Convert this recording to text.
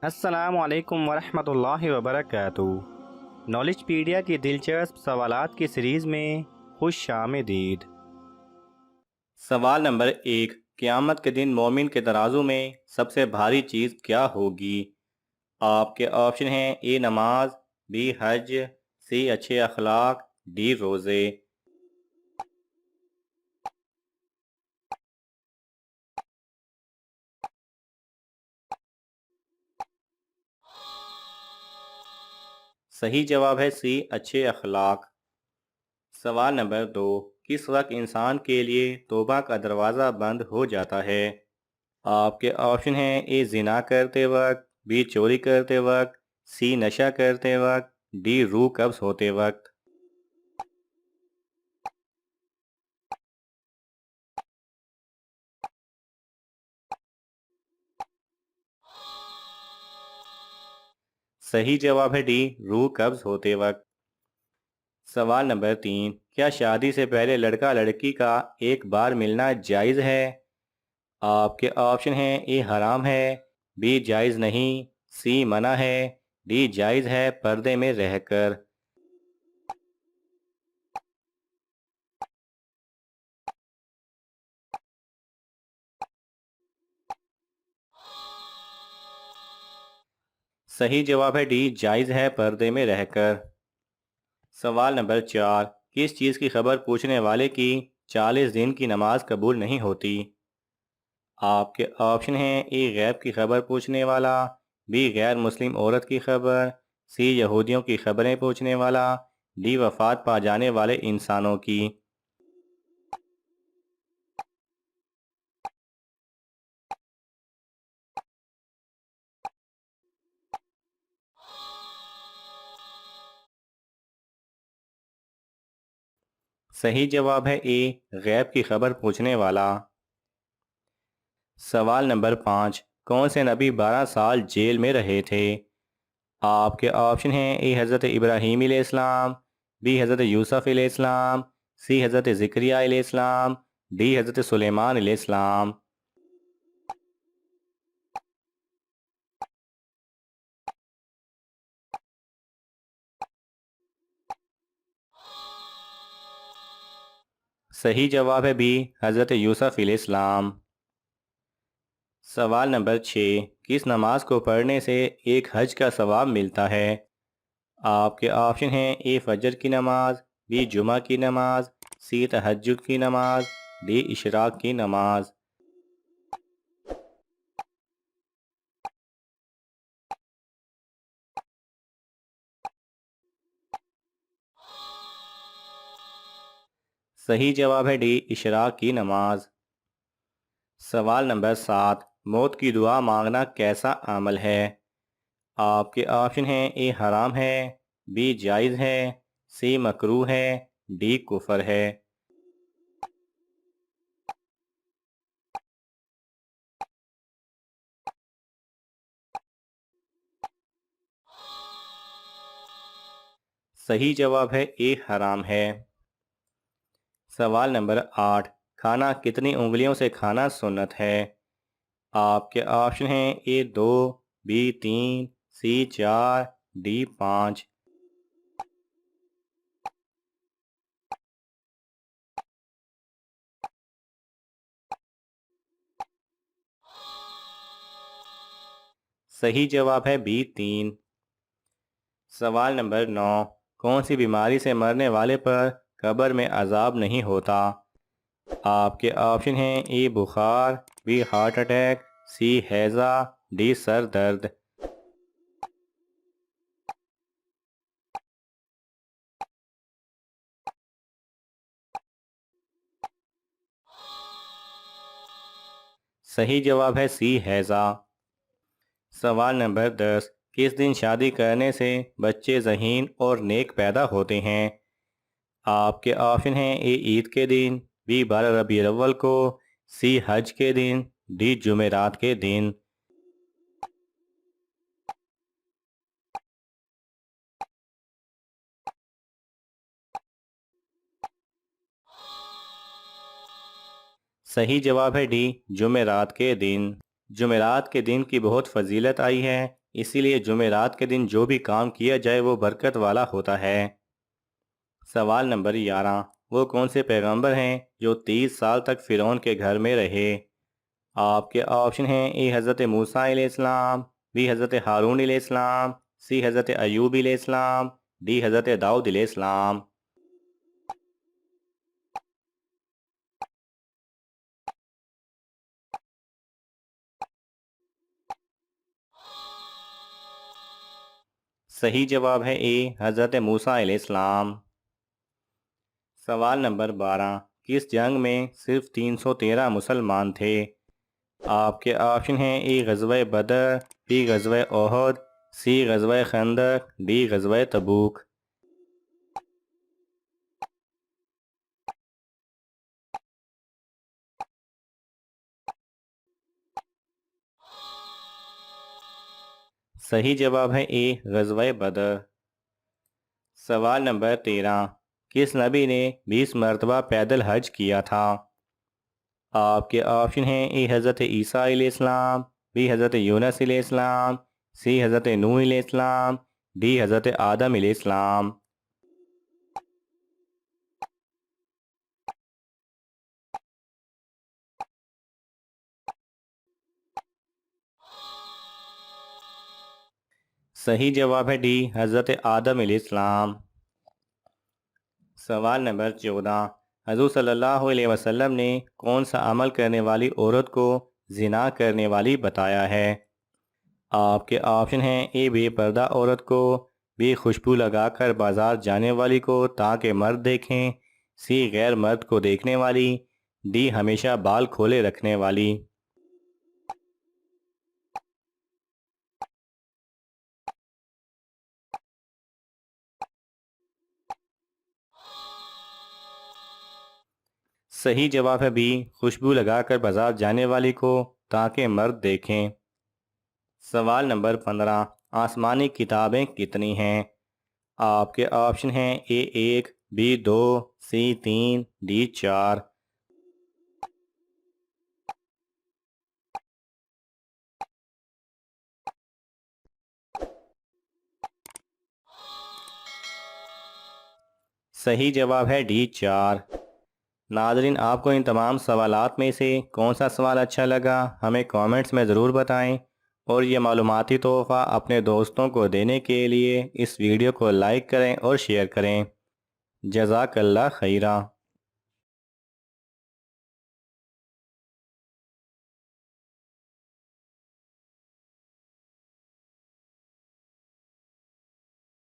अस्सलामुअलैकुम वरहमतुल्लाहि वबरकातुहू। नॉलेजपीडिया की दिलचस्प सवालात की सीरीज़ में खुश आमदीद। सवाल नंबर 1। क़यामत के दिन मोमिन के तराजू में सबसे भारी चीज़ क्या होगी? आपके ऑप्शन हैं ए नमाज, बी हज, सी अच्छे अखलाक, डी रोज़े। सही जवाब है सी अच्छे अखलाक। सवाल नंबर 2। किस वक्त इंसान के लिए तौबा का दरवाज़ा बंद हो जाता है? आपके ऑप्शन हैं ए जिना करते वक्त, बी चोरी करते वक्त, सी नशा करते वक्त, डी रूह कब्ज होते वक्त। सही जवाब है डी रूह कब्ज होते वक्त। सवाल नंबर 3। क्या शादी से पहले लड़का लड़की का एक बार मिलना जायज़ है? आपके ऑप्शन हैं ए हराम है, बी जायज़ नहीं, सी मना है, डी जायज़ है पर्दे में रहकर। सही जवाब है डी जायज़ है पर्दे में रहकर। सवाल नंबर 4। किस चीज़ की खबर पूछने वाले की 40 दिन की नमाज कबूल नहीं होती? आपके ऑप्शन हैं ए गैब की खबर पूछने वाला, बी गैर मुस्लिम औरत की खबर, सी यहूदियों की खबरें पूछने वाला, डी वफात पा जाने वाले इंसानों की। सही जवाब है ए गैब की खबर पूछने वाला। सवाल नंबर 5। कौन से नबी 12 साल जेल में रहे थे? आपके ऑप्शन हैं ए हज़रत इब्राहीम अलैहिस्सलाम, बी हज़रत यूसुफ अलैहिस्सलाम, सी हज़रत ज़िक्रिया अलैहिस्सलाम, डी हज़रत सुलेमान अलैहिस्सलाम। सही जवाब है बी हज़रत यूसुफ अलैहिस्सलाम। सवाल नंबर 6। किस नमाज को पढ़ने से एक हज का सवाब मिलता है? आपके ऑप्शन हैं ए फजर की नमाज, बी जुमा की नमाज, सी तहज्जुद की नमाज, डी इशराक की नमाज। सही जवाब है डी इशराक की नमाज। सवाल नंबर 7। मौत की दुआ मांगना कैसा अमल है? आपके ऑप्शन हैं ए हराम है, बी जायज़ है, सी मकरूह है, डी कुफर है। सही जवाब है ए हराम है। सवाल नंबर 8। खाना कितनी उंगलियों से खाना सुन्नत है? आपके ऑप्शन हैं ए 2, बी 3, सी 4, डी 5। सही जवाब है बी 3। सवाल नंबर 9। कौन सी बीमारी से मरने वाले पर कब्र में अजाब नहीं होता? आपके ऑप्शन हैं ए बुखार, बी हार्ट अटैक, सी हैज़ा, डी सर दर्द। सही जवाब है सी हैज़ा। सवाल नंबर 10। किस दिन शादी करने से बच्चे ज़हीन और नेक पैदा होते हैं? आपके ऑप्शन हैं ए ईद के दिन, बी 12 रबीउल अव्वल को, सी हज के दिन, डी जुमेरात के दिन। सही जवाब है डी जुमेरात के दिन। जुमेरात के दिन की बहुत फजीलत आई है। इसीलिए जुमेरात के दिन जो भी काम किया जाए वो बरकत वाला होता है। सवाल नंबर 11, वो कौन से पैगंबर हैं जो 30 साल तक फ़िरौन के घर में रहे? आपके ऑप्शन हैं ए हज़रत मूसा अलैहिस्सलाम, बी हज़रत हारून अलैहिस्सलाम, सी हज़रत अयूब अलैहिस्सलाम, डी हज़रत दाऊद अलैहिस्सलाम। सही जवाब है ए हज़रत मूसा अलैहिस्सलाम। सवाल नंबर 12, किस जंग में सिर्फ 313 मुसलमान थे? आपके ऑप्शन हैं ए गज़वा बदर, बी गज़वा ओहद, सी गज़वा खंदक, डी गज़वा तबूक। सही जवाब है ए गज़वा बदर। सवाल नंबर 13, किस नबी ने 20 मरतबा पैदल हज किया था? आपके ऑप्शन हैं ए हज़रत ईसा अलैहिस्सलाम, बी हज़रत यूनस अलैहिस्सलाम, सी हज़रत नूह अलैहिस्सलाम, डी हज़रत आदम अलैहिस्सलाम। सही जवाब है डी हज़रत आदम अलैहिस्सलाम। सवाल नंबर 14, हज़ूर सल्लल्लाहु अलैहि वसल्लम ने कौन सा अमल करने वाली औरत को जिना करने वाली बताया है? आपके ऑप्शन हैं ए बेपर्दा औरत को, बी खुशबू लगाकर बाजार जाने वाली को ताकि मर्द देखें, सी गैर मर्द को देखने वाली, डी हमेशा बाल खोले रखने वाली। सही जवाब है बी खुशबू लगाकर बाजार जाने वाली को ताकि मर्द देखें। सवाल नंबर 15, आसमानी किताबें कितनी हैं? आपके ऑप्शन हैं ए 1, बी 2, सी 3, डी 4। सही जवाब है डी 4। नादरीन, आपको इन तमाम सवालात में से कौन सा सवाल अच्छा लगा हमें कमेंट्स में ज़रूर बताएं, और ये मालूमाती तोहफ़ा अपने दोस्तों को देने के लिए इस वीडियो को लाइक करें और शेयर करें। जज़ाकल्लाह खैरा।